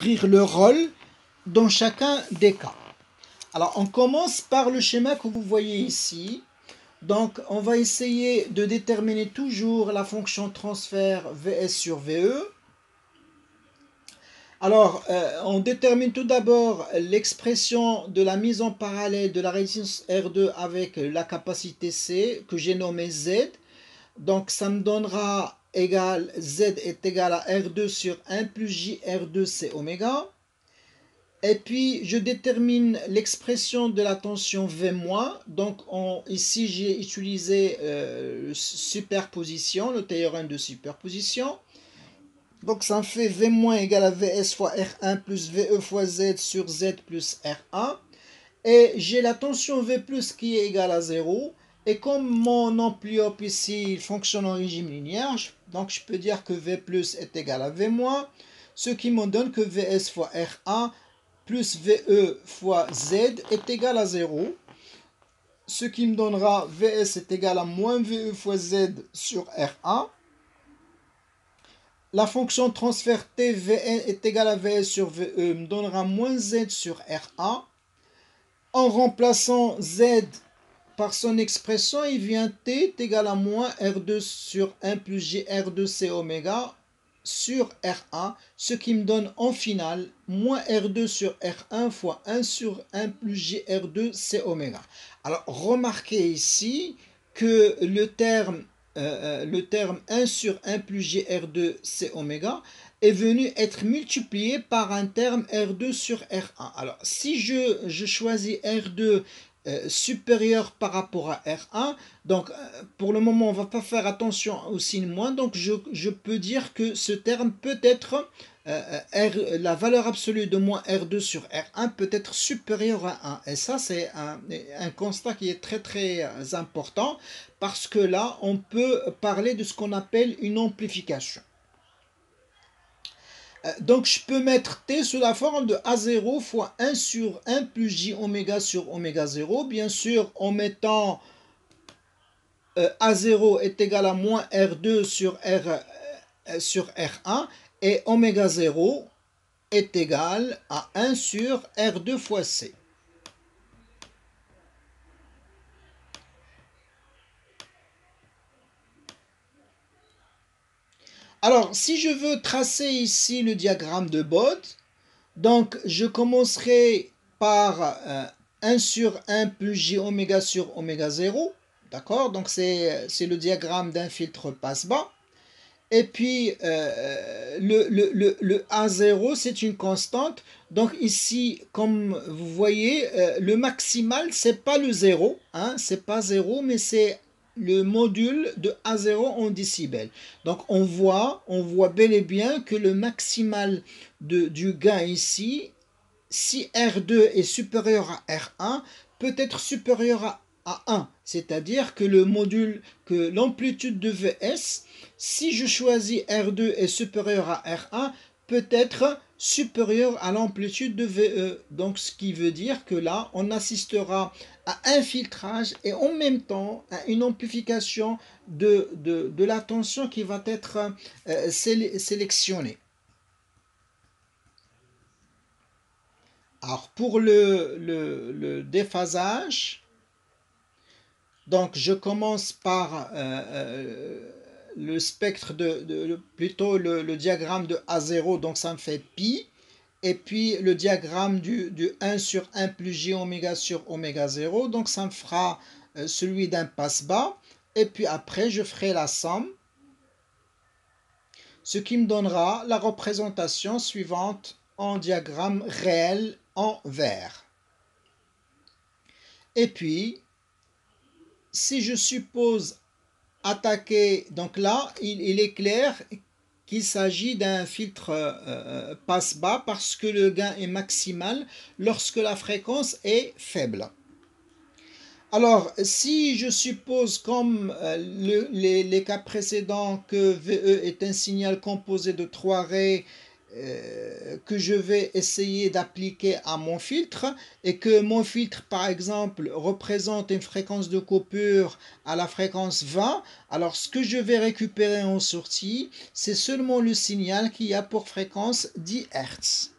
découvrir le rôle dans chacun des cas. Alors, on commence par le schéma que vous voyez ici. Donc, on va essayer de déterminer toujours la fonction transfert Vs sur Ve. Alors, on détermine tout d'abord l'expression de la mise en parallèle de la résistance R2 avec la capacité C, que j'ai nommée Z. Donc, ça me donnera égal, Z est égal à R2 sur 1 plus J R2 C oméga. Et puis, je détermine l'expression de la tension V-. Donc, ici, j'ai utilisé superposition, le théorème de superposition. Donc, ça me fait V- égale à Vs fois R1 plus Ve fois Z sur Z plus R1. Et j'ai la tension V+, qui est égale à 0. Et comme mon enveloppe ici fonctionne en régime linéaire, donc je peux dire que V+ est égal à V-, ce qui me donne que Vs fois R1 plus Ve fois Z est égal à 0. Ce qui me donnera Vs est égal à moins Ve fois Z sur R1. La fonction transfert Tvn est égale à Vs sur Ve me donnera moins Z sur R1. En remplaçant Z par son expression, il vient T est égal à moins R2 sur 1 plus J R2C oméga sur R1, ce qui me donne en finale moins R2 sur R1 fois 1 sur 1 plus J R2C oméga. Alors, remarquez ici que le terme 1 sur 1 plus J R2C oméga est venu être multiplié par un terme R2 sur R1. Alors, si je choisis R2 supérieur par rapport à R1, donc pour le moment on ne va pas faire attention au signe moins, donc je peux dire que ce terme peut être la valeur absolue de moins R2 sur R1 peut être supérieure à 1, et ça c'est un constat qui est très très important, parce que là on peut parler de ce qu'on appelle une amplification. Donc je peux mettre T sous la forme de A0 fois 1 sur 1 plus J oméga sur oméga 0. Bien sûr, en mettant A0 est égal à moins R2 sur R1 et oméga 0 est égal à 1 sur R2 fois C. Alors, si je veux tracer ici le diagramme de Bode, donc je commencerai par 1 sur 1 plus J oméga sur oméga 0. D'accord? Donc c'est le diagramme d'un filtre passe-bas. Et puis le A0, c'est une constante. Donc ici, comme vous voyez, le maximal, c'est pas le 0. Hein, c'est pas 0, mais c'est le module de A0 en décibels. Donc on voit bel et bien que le maximal du gain ici, si R2 est supérieur à R1, peut être supérieur à 1. C'est-à-dire que l'amplitude de Vs, si je choisis R2 est supérieur à R1, peut être supérieur à l'amplitude de Ve. Donc ce qui veut dire que là, on assistera à un filtrage et en même temps à une amplification de la tension qui va être sélectionnée. Alors pour le déphasage, donc je commence par le spectre plutôt le diagramme de A0, donc ça me fait pi, et puis le diagramme du 1 sur 1 plus J oméga sur oméga 0, donc ça me fera celui d'un passe-bas, et puis après je ferai la somme, ce qui me donnera la représentation suivante en diagramme réel en vert. Et puis, si je suppose attaquer, donc là, il est clair qu'il s'agit d'un filtre passe-bas parce que le gain est maximal lorsque la fréquence est faible. Alors, si je suppose, comme les cas précédents, que VE est un signal composé de 3 raies que je vais essayer d'appliquer à mon filtre, et que mon filtre, par exemple, représente une fréquence de coupure à la fréquence 20, alors ce que je vais récupérer en sortie, c'est seulement le signal qui a pour fréquence 10 Hz.